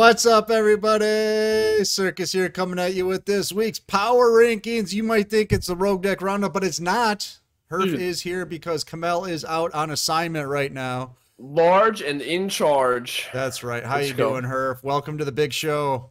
What's up, everybody? Circus here coming at you with this week's power rankings. You might think it's the Rogue Deck Roundup, but it's not. Herf is here because Kamel is out on assignment right now. Large and in charge. That's right. How you doing, Herf? Welcome to the big show.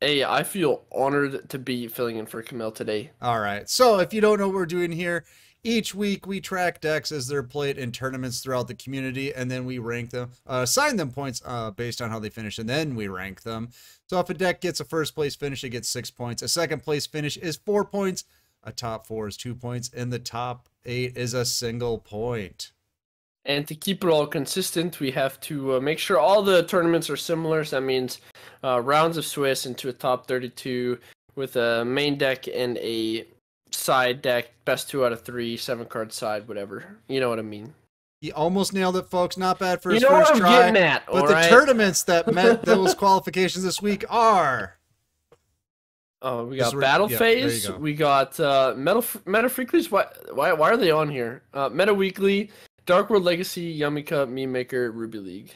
Hey, I feel honored to be filling in for Kamel today. All right. So if you don't know what we're doing here, each week we track decks as they're played in tournaments throughout the community, and then we rank them, assign them points based on how they finish, and then we rank them. So if a deck gets a first place finish, it gets 6 points. A second place finish is 4 points. A top 4 is 2 points, and the top 8 is a single point. And to keep it all consistent, we have to make sure all the tournaments are similar. So that means rounds of Swiss into a top 32 with a main deck and a side deck, best 2 out of 3, 7-card side, whatever. You know what I mean. He almost nailed it, folks. Not bad for his first try. What I'm getting at, but the tournaments that met those qualifications this week are... Oh, we got Battle Phase. We got Meta Freaklies. Why are they on here? Meta Weekly, Dark World Legacy, Yummy Cup, Meme Maker, Ruby League.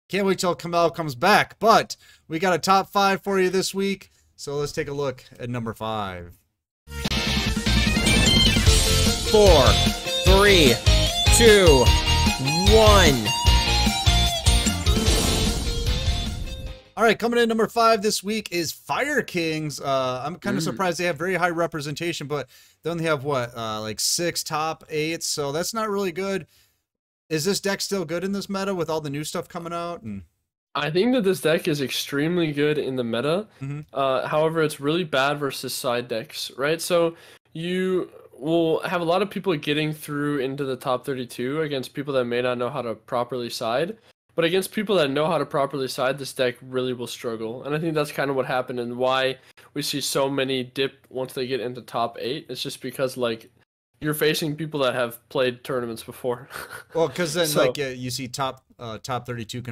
Can't wait till Kamel comes back. But we got a top 5 for you this week. So let's take a look at number 5. 4, 3, 2, 1. All right, coming in number 5 this week is Fire Kings. I'm kind of surprised they have very high representation, but they only have what, like 6 top 8s, so that's not really good. Is this deck still good in this meta with all the new stuff coming out? I think that this deck is extremely good in the meta. However, it's really bad versus side decks, right? So you will have a lot of people getting through into the top 32 against people that may not know how to properly side. But against people that know how to properly side, this deck really will struggle. And I think that's kind of what happened and why we see so many dip once they get into top 8. It's just because, like, you're facing people that have played tournaments before. Well, because then, like, you see top 32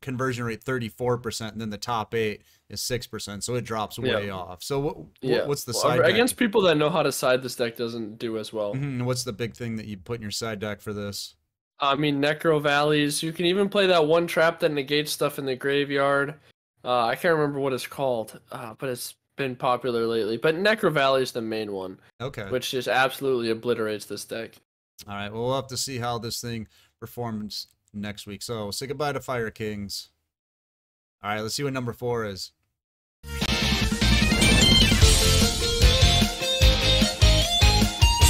conversion rate 34%, and then the top 8 is 6%, so it drops way off. So what's the side deck? Against people that know how to side, this deck doesn't do as well. What's the big thing that you put in your side deck for this? I mean, Necro Valleys. You can even play that one trap that negates stuff in the graveyard. I can't remember what it's called, but it's been popular lately. But Necro Valley is the main one. Okay. Which just absolutely obliterates this deck. All right, well, we'll have to see how this thing performs next week. So say goodbye to Fire Kings. All right, let's see what number 4 is.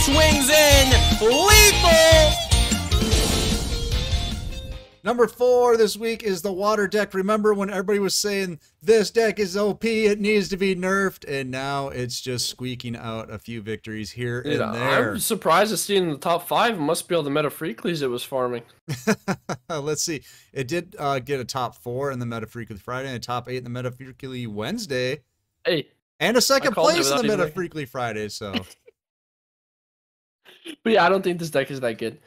Swings in, lethal! Number 4 this week is the Water Deck. Remember when everybody was saying this deck is OP, it needs to be nerfed, and now it's just squeaking out a few victories here and there. I'm surprised to see it in the top 5. It must be all the Meta Freaklies it was farming. Let's see. It did get a top 4 in the Meta Freakly Friday and a top 8 in the Meta Freakly Wednesday. Hey. And a second place in the Meta Freakly Friday, so... But yeah, I don't think this deck is that good.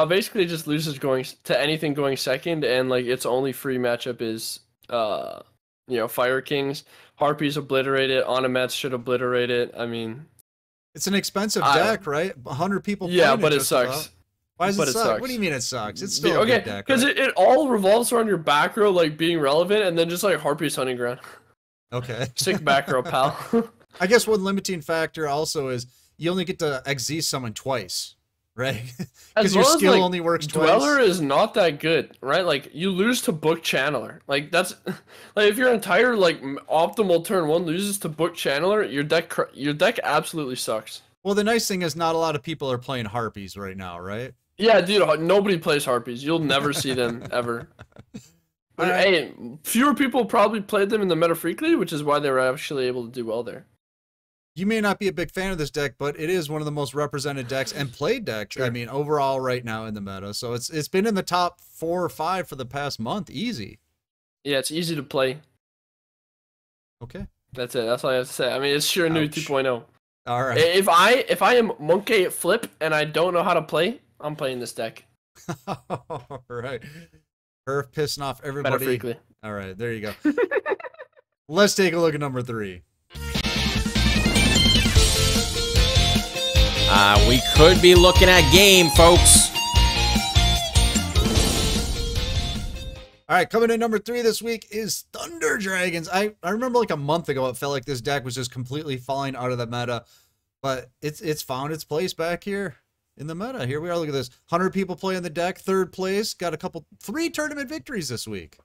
Basically, it just loses going to anything going second, and like its only free matchup is, Fire Kings. Harpies obliterate it. Automatch should obliterate it. I mean, it's an expensive deck, right? 100 people. Yeah, but it sucks. Why does it suck? What do you mean it sucks? It's still a good deck. Because it all revolves around your back row like being relevant, and then just like Harpies hunting ground. Okay. Sick back row, pal. I guess one limiting factor also is you only get to XZ summon twice. Right? Because your skill only works twice. Dweller is not that good, right? Like, you lose to Book Channeler. Like, that's... Like, if your entire, like, optimal turn 1 loses to Book Channeler, your deck absolutely sucks. Well, the nice thing is not a lot of people are playing Harpies right now, right? Yeah, dude, nobody plays Harpies. You'll never see them, ever. But, hey, fewer people probably played them in the Meta Freakly, which is why they were actually able to do well there. You may not be a big fan of this deck, but it is one of the most represented decks and played decks. Sure. I mean, overall right now in the meta. So it's been in the top 4 or 5 for the past month. Easy. Yeah, it's easy to play. Okay. That's it. That's all I have to say. I mean, it's sure new 2.0. All right. If I am Monkey Flip and I don't know how to play, I'm playing this deck. All right. Herf pissing off everybody. All right, there you go. Let's take a look at number 3. We could be looking at game, folks. All right, coming in number 3 this week is Thunder Dragons. I remember like a month ago, it felt like this deck was just completely falling out of the meta, but it's found its place back here in the meta. Here we are. Look at this. 100 people playing the deck. 3rd place. Got 3 tournament victories this week.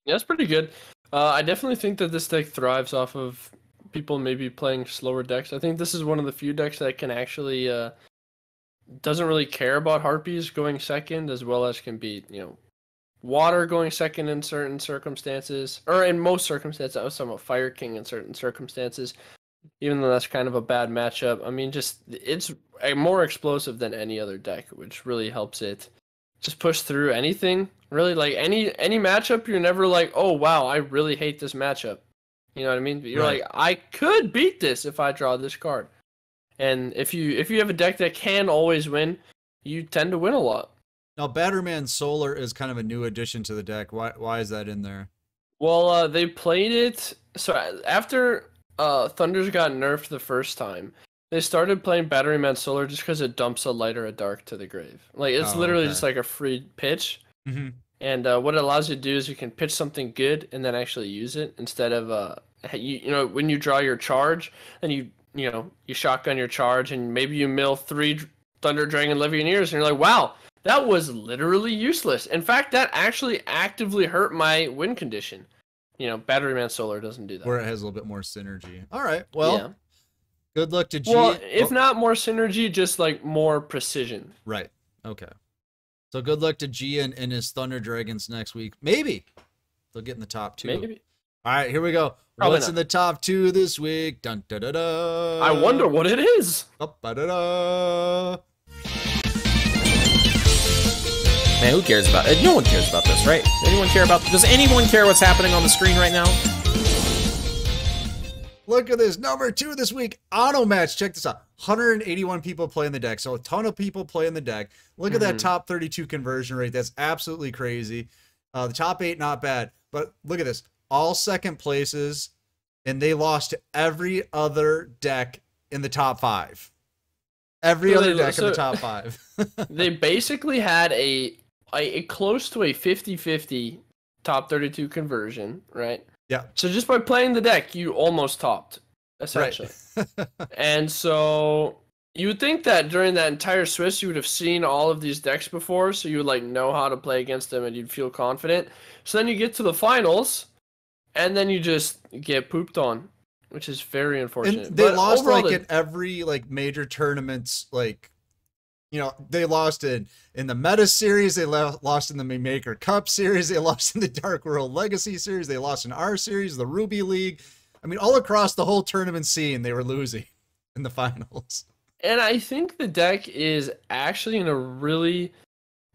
Yeah, that's pretty good. I definitely think that this deck thrives off of people maybe playing slower decks. I think this is one of the few decks that can actually doesn't really care about Harpies going second, as well as can be, Water going second in certain circumstances, or in most circumstances. I was talking about Fire King in certain circumstances, even though that's kind of a bad matchup. I mean, just it's more explosive than any other deck, which really helps it just push through anything. Really, like any matchup, you're never like, oh wow, I really hate this matchup. You know what I mean? But you're Right. like, I could beat this if I draw this card. And if you have a deck that can always win, you tend to win a lot. Now, Batterman Solar is kind of a new addition to the deck. Why is that in there? Well, they played it. So after Thunders got nerfed the first time, they started playing Batteryman Solar just because it dumps a light or a dark to the grave. Like it's literally okay. just like a free pitch. Mm-hmm. And what it allows you to do is you can pitch something good and then actually use it instead of when you draw your charge and you shotgun your charge and maybe you mill 3 Thunder Dragon Legionnaires and you're like, wow, that was literally useless. In fact, that actually actively hurt my win condition. Batteryman Solar doesn't do that. Where it has a little bit more synergy. All right. Well, yeah. Good luck to G. Well, if not more synergy, just like more precision. Right. Okay. So good luck to G and his Thunder Dragons next week. Maybe they'll get in the top 2. Maybe. All right, here we go. Probably What's not. in the top 2 this week? Dun da da da. I wonder what it is. Up, da da. Man, who cares about it? No one cares about this, right? Does anyone care what's happening on the screen right now? Look at this. Number 2 this week. Automatch. Check this out. 181 people playing the deck. So a ton of people playing the deck. Look at that top 32 conversion rate. That's absolutely crazy. The top 8, not bad. But look at this. All second places. And they lost to every other deck in the top 5. Every other deck in the top 5. They basically had a close to a 50-50 top 32 conversion, right? Yeah. So just by playing the deck, you almost topped, essentially. Right. And so you would think that during that entire Swiss, you would have seen all of these decks before, so you would like know how to play against them and you'd feel confident. So then you get to the finals, and then you just get pooped on, which is very unfortunate. And they But lost overall, like in every like major tournaments, like they lost in the Meta Series, they lost in the Maker Cup Series, they lost in the Dark World Legacy Series, they lost in our series, the Ruby League. I mean, all across the whole tournament scene, they were losing in the finals. And I think the deck is actually in a really...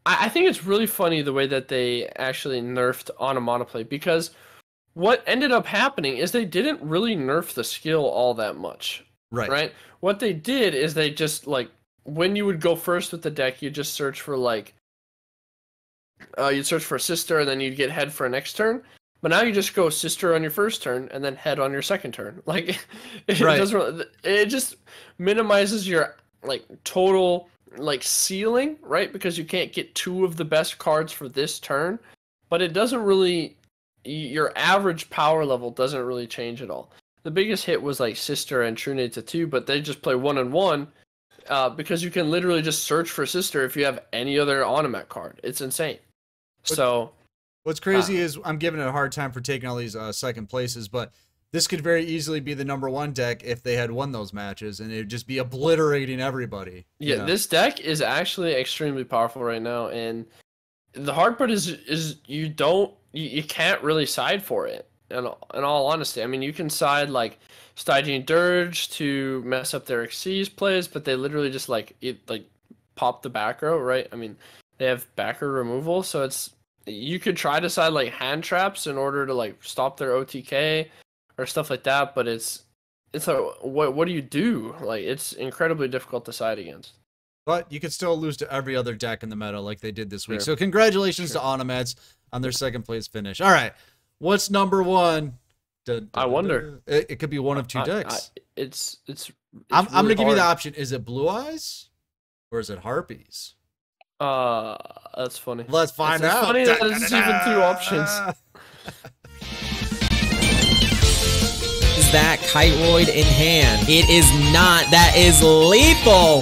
I think it's really funny the way that they actually nerfed Onomatoplay, because what ended up happening is they didn't really nerf the skill all that much. Right? What they did is they just, like, when you would go first with the deck, you just search for, like... you'd search for a Sister, and then you'd get Head for a next turn. But now you just go Sister on your first turn, and then Head on your second turn. Like, it just minimizes your, like, total... like ceiling, right? Because you can't get 2 of the best cards for this turn, but it doesn't really, your average power level doesn't really change at all. The biggest hit was like Sister and True Nade to 2, but they just play 1 and 1 because you can literally just search for Sister if you have any other Automatch card. It's insane. What's crazy is I'm giving it a hard time for taking all these second places, but this could very easily be the number 1 deck if they had won those matches, and it'd just be obliterating everybody. Yeah, this deck is actually extremely powerful right now, and the hard part is you can't really side for it. In all honesty, I mean, you can side like Stygian Dirge to mess up their Xyz plays, but they literally just pop the back row, right? I mean, they have backer removal, so you could try to side like hand traps in order to like stop their OTK or stuff like that, but it's what do you do? Like, it's incredibly difficult to side against. But you could still lose to every other deck in the meta like they did this week. So congratulations to Automatch on their second place finish. All right, what's number 1? I wonder. It could be one of 2 decks. I'm gonna give you the option. Is it Blue Eyes or is it Harpies? That's funny. Let's find It's out. funny that it's even 2 options. Is that Kiteroid in hand? It is not. That is lethal.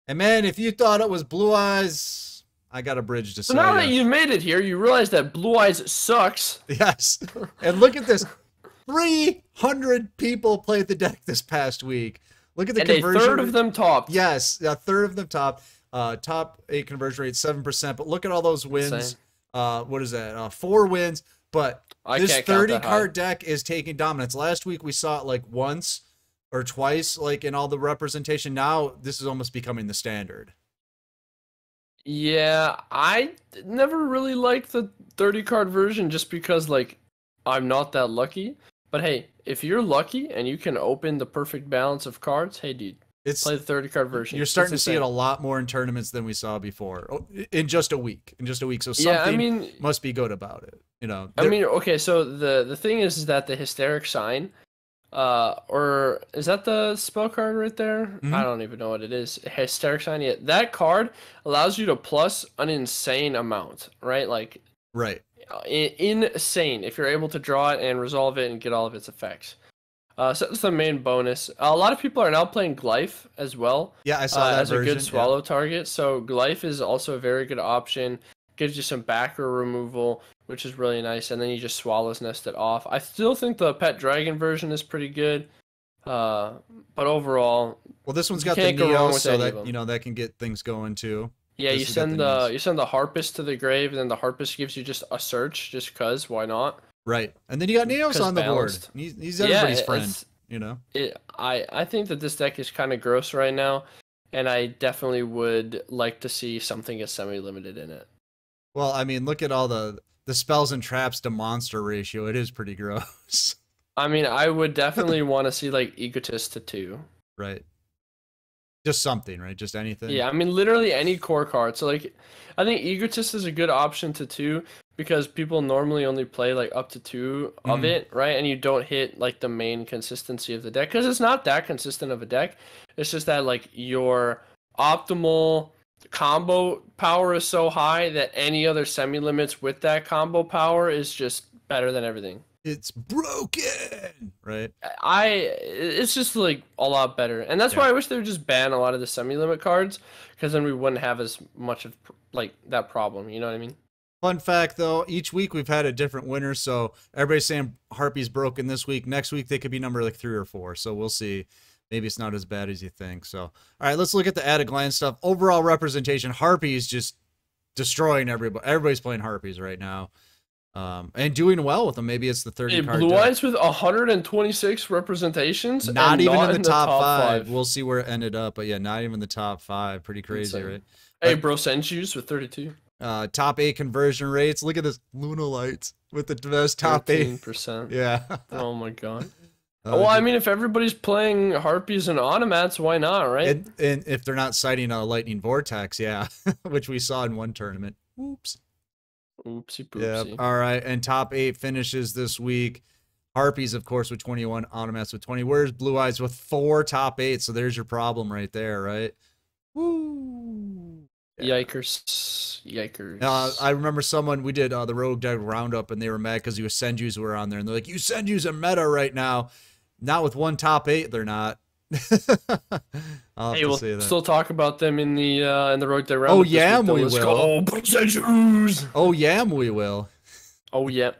And man, if you thought it was Blue Eyes, I got a bridge to So sell now that you. you've made it here, you realize that Blue Eyes sucks. Yes. And look at this. 300 people played the deck this past week. Look at the And conversion. a third of them topped. Yes, a third of them top. Top 8 conversion rate, 7%. But look at all those wins. What is that? 4 wins. But this 30 card deck is taking dominance. Last week we saw it like once or twice, like in all the representation. Now this is almost becoming the standard. Yeah, I never really liked the 30 card version just because like I'm not that lucky. But hey, if you're lucky and you can open the perfect balance of cards, hey dude, play the 30 card version. You're starting to see it a lot more in tournaments than we saw before. In just a week. So something must be good about it. You know. I mean, okay, so the thing is that the Hysteric Sign, or is that the spell card right there? Mm-hmm. I don't even know what it is. Hysteric Sign. Yeah, that card allows you to plus an insane amount, right? Like, right. Insane if you're able to draw it and resolve it and get all of its effects. So that's the main bonus. A lot of people are now playing Glyph as well. Yeah, I saw that as version, a good swallow target. So Glyph is also a very good option. Gives you some backer removal, which is really nice, and then you just Swallow's Nest it off. I still think the Pet Dragon version is pretty good, but overall, well, this one's got the Neo, so that that can get things going too. Yeah, you send the Harpist to the grave, and then the Harpist gives you just a search, just cause why not? Right, and then you got Neos on the board. He's everybody's friend, you know. I think that this deck is kind of gross right now, and I definitely would like to see something get semi-limited in it. Well, I mean, look at all the spells and traps to monster ratio. It is pretty gross. I mean, I would definitely want to see like Egotist to 2. Right. Just something, right? Just anything. Yeah, I mean, literally any core card. So like, I think Egotist is a good option to 2 because people normally only play like up to 2 of it, right? And you don't hit like the main consistency of the deck because it's not that consistent of a deck. It's just that like your optimal combo power is so high that any other semi-limits with that combo power is just better than everything. It's broken, right? It's just like a lot better, and that's why I wish they would just ban a lot of the semi-limit cards, because then we wouldn't have as much of like that problem. You know what I mean? Fun fact though, each week we've had a different winner, so everybody's saying Harpy's broken this week. Next week they could be number like 3 or 4, so we'll see. Maybe it's not as bad as you think. So, all right, let's look at the at a glance stuff. Overall representation, Harpy's just destroying everybody. Everybody's playing Harpies right now. And doing well with them. Maybe it's the 30 card Blue Eyes with 126 representations. Not even in the top 5. We'll see where it ended up. But yeah, not even the top 5. Pretty crazy, right? Hey, Bro Senju's with 32. Top 8 conversion rates. Look at this Lunalights with the best top 13%. Yeah. Oh my god. Well, I mean, if everybody's playing Harpies and Automats, why not, right? And if they're not citing a Lightning Vortex, yeah, which we saw in one tournament. Oops. Oopsie poopsie. Yeah. All right. And top 8 finishes this week. Harpies, of course, with 21. Automats with 20. Where's Blue Eyes with 4 top 8? So there's your problem right there, right? Woo. Yeah. Yikers. I remember we did the Rogue Deck Roundup, and they were mad because you Senjus were on there. And they're like, you Senjus are meta right now. Not with 1 top 8, they're not. Hey, we'll still talk about them in the Rogue Deck Roundup. Oh yeah, we will. Oh, Senjus. Oh yeah, we will. Oh yeah.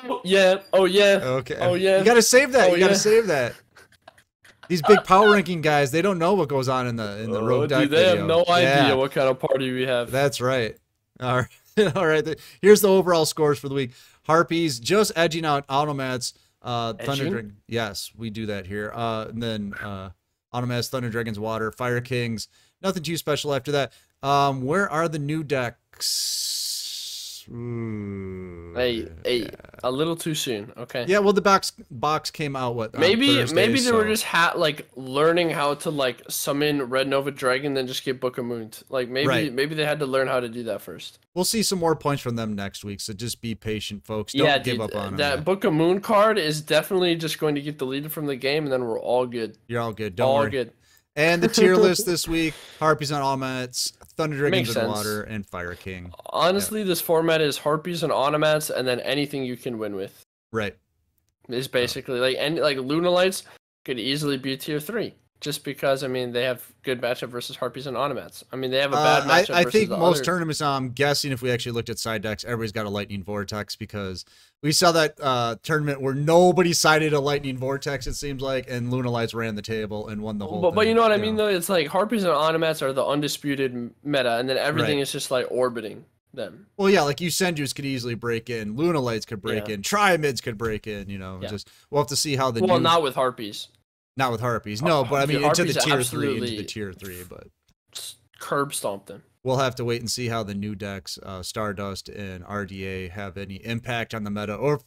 Oh yeah. Oh yeah. Okay. Oh yeah. You gotta save that. You gotta save that. These big power ranking guys, they don't know what goes on in the Rogue Deck They video. have no idea what kind of party we have. That's right. All right. All right. Here's the overall scores for the week. Harpies just edging out Automats. Thunder Dragon. Yes, we do that here. And then Automats, Thunder Dragons, Water, Fire Kings. Nothing too special after that. Where are the new decks? Ooh, hey, a little too soon. Okay. Yeah, well, the box came out maybe Thursday, they were just like learning how to like summon Red Nova Dragon, then just get Book of Moons. Like maybe they had to learn how to do that first. We'll see some more points from them next week, so just be patient, folks. Don't give up on them. That Book of Moon card is definitely just going to get deleted from the game, and then we're all good. You're all good. Don't worry. Good. And the tier list this week: Harpies on Automats, Thunder Dragons Makes in sense. Water, and Fire King. Honestly, this format is Harpies and Automats, and then anything you can win with Right. is basically like Luna Lights could easily be tier 3. Just because, I mean, they have good matchup versus Harpies and Automats. I mean, they have a bad matchup I versus think the most other. tournaments, I'm guessing if we actually looked at side decks, everybody's got a Lightning Vortex because we saw that tournament where nobody sided a Lightning Vortex, it seems like, and Luna Lights ran the table and won the whole thing. But you know what I mean, though? It's like Harpies and Automats are the undisputed meta, and then everything Right. is just like orbiting them. Well, yeah, like Yusendus could easily break in, Luna Lights could break Yeah. in, Triamids could break in, you know, Yeah. just we'll have to see how the Well, new, not with Harpies. not with Harpies. No, but I mean into the Harpies tier 3, into the absolutely- tier 3, but Curb stomp them. we'll have to wait and see how the new decks, Stardust and RDA, have any impact on the meta, or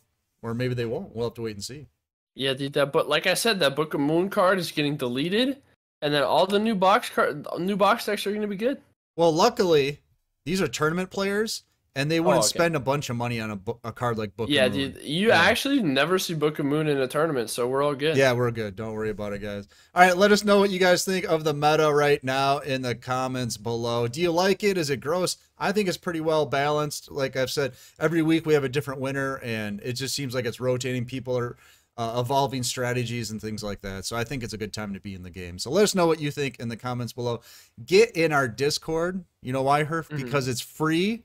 maybe they won't. We'll have to wait and see. Yeah, dude, but like I said, that Book of Moon card is getting deleted, and then all the new box decks are going to be good. Well, luckily, these are tournament players, and they wouldn't okay. spend a bunch of money on a card like Book Yeah, of Moon. dude, you Yeah. actually never see Book of Moon in a tournament, so we're all good. Yeah, we're good. Don't worry about it, guys. All right, let us know what you guys think of the meta right now in the comments below. Do you like it? Is it gross? I think it's pretty well balanced. Like I've said, every week we have a different winner, and it just seems like it's rotating. People are evolving strategies and things like that. So I think it's a good time to be in the game. So let us know what you think in the comments below. Get in our Discord. You know why, Herf? Because it's free.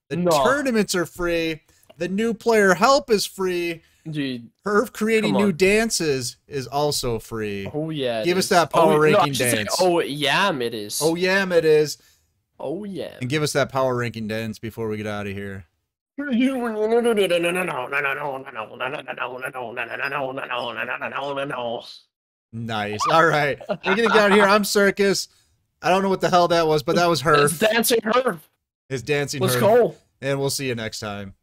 The tournaments are free. The new player help is free. Dude, Herf creating new dances is also free. oh yeah. Give us that power ranking dance. Oh yeah, it is. Oh yeah, it is. Oh yeah. And give us that power ranking dance before we get out of here. Nice. All right. We're going to get out of here. I'm Circus. I don't know what the hell that was, but that was Herf. It's dancing Herf. It's dancing Let's Herf. go. And we'll see you next time.